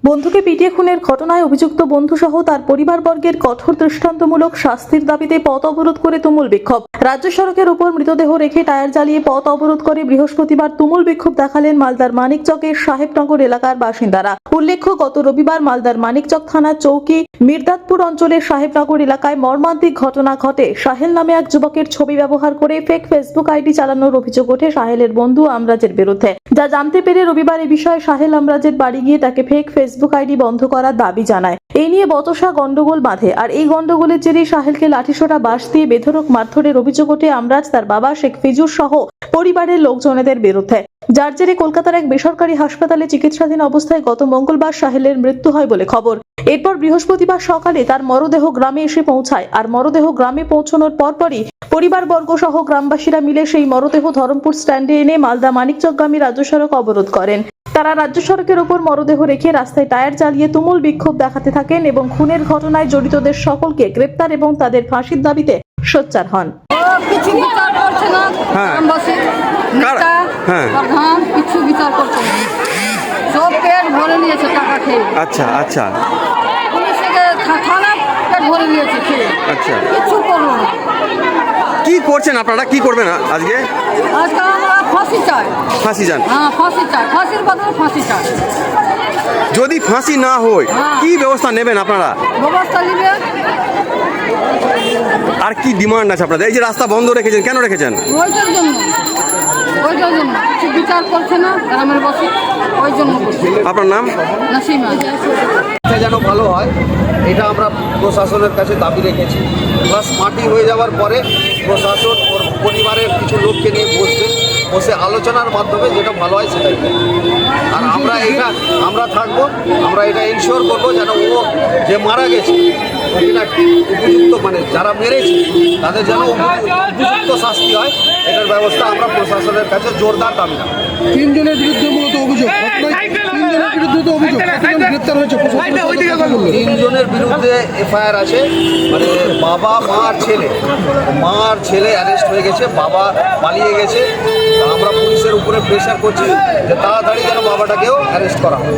বন্ধুকে পিটিয়ে খুনের ঘটনায় অভিযুক্ত বন্ধুসহ তার পরিবারবর্গের কঠোর দৃষ্টান্তমূলক শাস্তির দাবিতে পথ অবরোধ করে তুমুল বিক্ষোভ। রাজ্য সড়কের উপর মৃতদেহ রেখে টায়ার জ্বালিয়ে পথ অবরোধ করে বৃহস্পতিবার তুমুল বিক্ষোভ দেখালেন মালদার মানিকচকের সাহেবনগর এলাকার বাসিন্দারা। উল্লেখ্য, গত রবিবার মালদার মানিকচক থানার চৌকি মির্দাতপুর অঞ্চলের সাহেবনগর এলাকায় মর্মান্তিক ঘটনা ঘটে। সাহেল নামে এক যুবকের ছবি ব্যবহার করে ফেক ফেসবুক আইডি চালানোর অভিযোগ ওঠে সাহেলের বন্ধু আমরাজের বিরুদ্ধে। যা জানতে পেরে রবিবার এ বিষয়ে সাহেল আমরাজের বাড়ি গিয়ে তাকে ফেক ফেসবুক আইডি বন্ধ করার দাবি জানায়। এই নিয়ে বচসা গন্ডগোল বাঁধে। আর এই গন্ডগোলের জেরে সাহেলকে লাঠিসোঁটা বাঁশ দিয়ে বেধড়ক মারধরের অভিযোগ ওঠে আমরাজ, তার বাবা শেখ ফিজুর সহ পরিবারের লোকজনেদের বিরুদ্ধে। যার জেরে কলকাতার এক বেসরকারি হাসপাতালে চিকিৎসাধীন অবস্থায় গত মঙ্গলবার সাহেলের মৃত্যু হয় বলে খবর। এরপর বৃহস্পতিবার সকালে তার মরদেহ গ্রামে এসে পৌঁছায়। আর মরদেহ গ্রামে পৌঁছানোর পরপরই পরিবারবর্গ সহ গ্রামবাসীরা মিলে সেই মরদেহ ধরমপুর স্ট্যান্ডে এনে মালদা মানিকচকগামী রাজ্য সড়ক অবরোধ করেন। তারা রাজ্য সড়কের উপর মরদেহ রেখে রাস্তায় টায়ার জ্বালিয়ে তুমুল বিক্ষোভ দেখাতে থাকেন এবং খুনের ঘটনায় জড়িতদের সকলকে গ্রেপ্তার এবং তাদের ফাঁসির দাবিতে সোচ্চার হন। কিছু বিচার করছে না, গ্রামবাসী নেতা প্রধান কিছু বিচার করছে না, সব পেট ভরে নিয়েছে টাকা খেয়ে। আচ্ছা আচ্ছা পুলিশ থেকে থানা পেট ভরে নিয়েছে খেয়ে, আচ্ছা কিছু করলো না। কি করছেন আপনারা, কি করবেন আজকে? আজকে আমরা ফাঁসি চাই। ফাঁসি চান? হ্যাঁ, ফাঁসি চাই, ফাঁসির বদলে ফাঁসি চাই। যদি ফাঁসি না হয় কি ব্যবস্থা নেবেন আপনারা? ব্যবস্থা নিবে। আর কি ডিমান্ড আছে আপনাদের? এই যে রাস্তা বন্ধ রেখেছেন, কেন রেখেছেন? ওইটার জন্য কিছু বিচার করছে না গ্রামের বাসী, ওই জন্য করছে। আপনার নাম? নাসিমা। যেন ভালো হয় এটা আমরা প্রশাসনের কাছে দাবি রেখেছি। প্লাস মাটি হয়ে যাওয়ার পরে প্রশাসন ওর পরিবারের কিছু লোককে নিয়ে বসে আলোচনার মাধ্যমে যেটা ভালো হয় সেটাই। আর আমরা থাকবো, আমরা এটা ইনশিওর করবো যেন ও যে মারা গেছে এটা উপযুক্ত, মানে যারা মেরেছে তাদের যেন উপযুক্ত শাস্তি হয়, এটার ব্যবস্থা আমরা প্রশাসনের কাছে জোরদার দাবি রাখবো। তিনজনের বিরুদ্ধে মূলত অভিযোগ, তিনজনের বিরুদ্ধে তো অভিযোগ, গ্রেপ্তার হয়েছে। তিনজনের বিরুদ্ধে এফআইআর আছে, মানে বাবা মার ছেলে অ্যারেস্ট হয়ে গেছে, বাবা পালিয়ে গেছে। আমরা পুলিশের উপরে প্রেশার করছি যে তাড়াতাড়ি যেন বাবাটাকেও অ্যারেস্ট করা হয়।